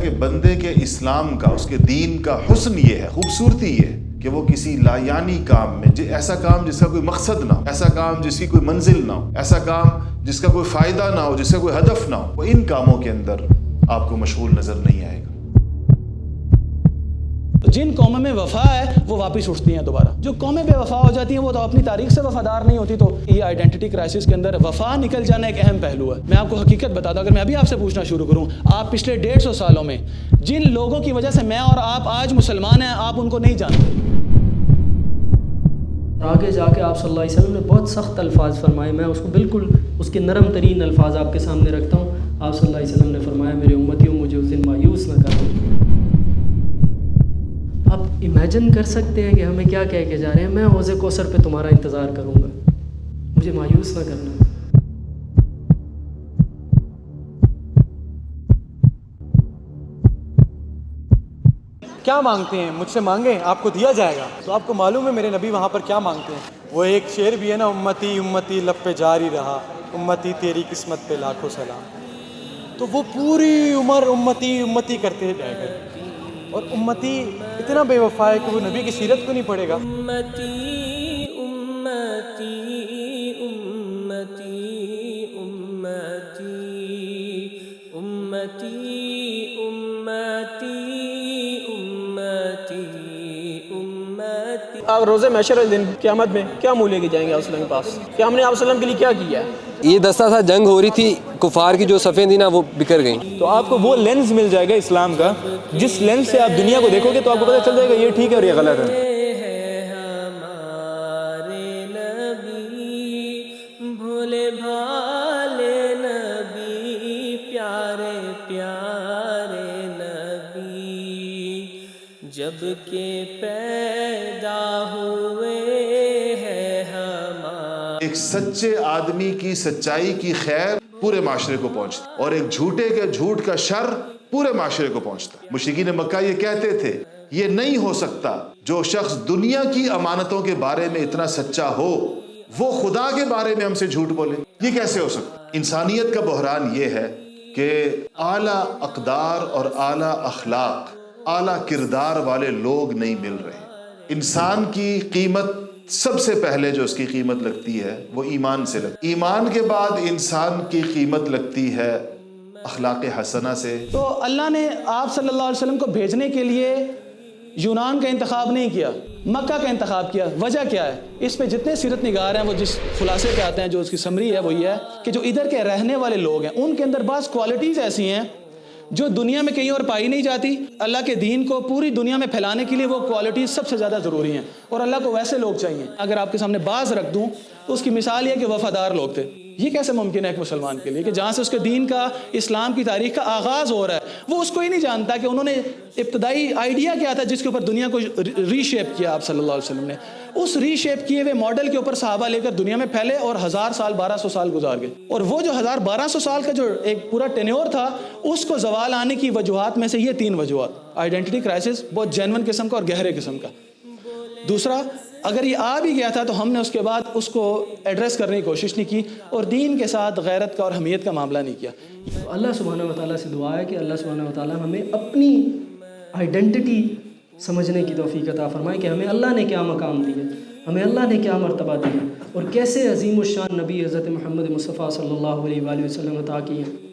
کہ بندے کے اسلام کا، اس کے دین کا حسن یہ ہے، خوبصورتی یہ ہے کہ وہ کسی لایانی کام میں، ایسا کام جس کا کوئی مقصد نہ ہو، ایسا کام جس کی کوئی منزل نہ ہو، ایسا کام جس کا کوئی فائدہ نہ ہو، جس کا کوئی ہدف نہ ہو، وہ ان کاموں کے اندر آپ کو مشغول نظر نہیں آئے گا۔ جن قوموں میں وفا ہے وہ واپس اٹھتی ہیں دوبارہ، جو قومیں بے وفا ہو جاتی ہیں وہ تو اپنی تاریخ سے وفادار نہیں ہوتی۔ تو یہ آئیڈینٹی کرائسس کے اندر وفا نکل جانا ایک اہم پہلو ہے۔ میں آپ کو حقیقت بتا دوں، اگر میں ابھی آپ سے پوچھنا شروع کروں، آپ پچھلے 150 سالوں میں جن لوگوں کی وجہ سے میں اور آپ آج مسلمان ہیں، آپ ان کو نہیں جانتے۔ آگے جا کے آپ صلی اللہ علیہ وسلم نے بہت سخت الفاظ فرمائے، میں اس کو بالکل اس کے نرم ترین الفاظ آپ کے سامنے رکھتا ہوں۔ آپ صلی اللہ علیہ وسلم نے فرمایا، میرے امتیوں مجھے اس دن مایوس نہ کرنا۔ آپ امیجن کر سکتے ہیں کہ ہمیں کیا کہہ کے جا رہے ہیں، میں حوض کوثر پہ تمہارا انتظار کروں گا، مجھے مایوس نہ کرنا۔ کیا مانگتے ہیں مجھ سے مانگیں آپ کو دیا جائے گا۔ تو آپ کو معلوم ہے میرے نبی وہاں پر کیا مانگتے ہیں؟ وہ ایک شعر بھی ہے نا، امتی امتی لب پہ جاری رہا، امتی تیری قسمت پہ لاکھوں سلام۔ تو وہ پوری عمر امتی امتی کرتے جائے گا، اور امتی اتنا بے وفا ہے کہ وہ نبی کی سیرت کو نہیں پڑھے گا۔ امتی امتی امتی امتی امتی آپ روز محشر دن قیامت میں کیا منہ لے کے جائیں گے آپ وسلم کے پاس کہ ہم نے آپ وسلم کے لیے کیا کیا ہے؟ یہ 10 سال جنگ ہو رہی تھی، کفار کی جو صفیں تھیں نا وہ بکھر گئیں۔ تو آپ کو وہ لینز مل جائے گا اسلام کا، جس لینز سے آپ دنیا کو دیکھو گے تو آپ کو پتہ چل جائے گا یہ ٹھیک ہے اور یہ غلط ہے۔ بھولے بھالے نبی، پیارے پیارے نبی، جب کہ پیدا ہوئے ہیں ہمارے۔ ایک سچے آدمی کی سچائی کی خیر پورے معاشرے کو پہنچتی، اور ایک جھوٹے کے جھوٹ کا شر پورے معاشرے کو پہنچتا۔ مشرکین مکہ یہ کہتے تھے، یہ نہیں ہو سکتا جو شخص دنیا کی امانتوں کے بارے میں اتنا سچا ہو، وہ خدا کے بارے میں ہم سے جھوٹ بولے، یہ کیسے ہو سکتا؟ انسانیت کا بحران یہ ہے کہ اعلیٰ اقدار اور اعلیٰ اخلاق، اعلیٰ کردار والے لوگ نہیں مل رہے۔ انسان کی قیمت سب سے پہلے جو اس کی قیمت لگتی ہے وہ ایمان سے لگتی ہے، ایمان کے بعد انسان کی قیمت لگتی ہے اخلاق حسنہ سے۔ تو اللہ نے آپ صلی اللہ علیہ وسلم کو بھیجنے کے لیے یونان کا انتخاب نہیں کیا، مکہ کا انتخاب کیا۔ وجہ کیا ہے؟ اس پہ جتنے سیرت نگار ہیں وہ جس خلاصے پہ آتے ہیں، جو اس کی سمری ہے وہ یہ ہے کہ جو ادھر کے رہنے والے لوگ ہیں ان کے اندر بعض کوالٹیز ایسی ہیں جو دنیا میں کہیں اور پائی نہیں جاتی۔ اللہ کے دین کو پوری دنیا میں پھیلانے کے لیے وہ کوالٹیز سب سے زیادہ ضروری ہیں، اور اللہ کو ویسے لوگ چاہیے۔ اگر آپ کے سامنے بعض رکھ دوں تو اس کی مثال یہ ہے کہ وفادار لوگ تھے۔ یہ کیسے ممکن ہے ایک مسلمان کے لیے کہ جہاں سے اس کے دین کا، اسلام کی تاریخ کا آغاز ہو رہا ہے، وہ اس کو ہی نہیں جانتا کہ انہوں نے ابتدائی آئیڈیا کیا تھا جس کے اوپر دنیا کو ری شیپ کیا آپ صلی اللہ علیہ وسلم نے۔ اس ری شیپ کیے ہوئے ماڈل کے اوپر صحابہ لے کر دنیا میں پھیلے اور 1000 سال 1200 سال گزار گئے، اور وہ جو 1200 سال کا جو ایک پورا ٹینیور تھا اس کو زوال آنے کی وجوہات میں سے یہ 3 وجوہات۔ آئیڈینٹی کرائسس بہت جینون قسم کا اور گہرے قسم کا۔ دوسرا، اگر یہ آ بھی گیا تھا تو ہم نے اس کے بعد اس کو ایڈریس کرنے کی کوشش نہیں کی، اور دین کے ساتھ غیرت کا اور حمیت کا معاملہ نہیں کیا۔ اللہ سبحانہ و تعالیٰ سے دعا ہے کہ اللہ سبحانہ و تعالیٰ ہمیں اپنی آئیڈینٹی سمجھنے کی توفیق عطا فرمائے کہ ہمیں اللہ نے کیا مقام دیا، ہمیں اللہ نے کیا مرتبہ دیا، اور کیسے عظیم الشان نبی حضرت محمد مصطفیٰ صلی اللہ علیہ وآلہ وسلم عطا کیے ہیں۔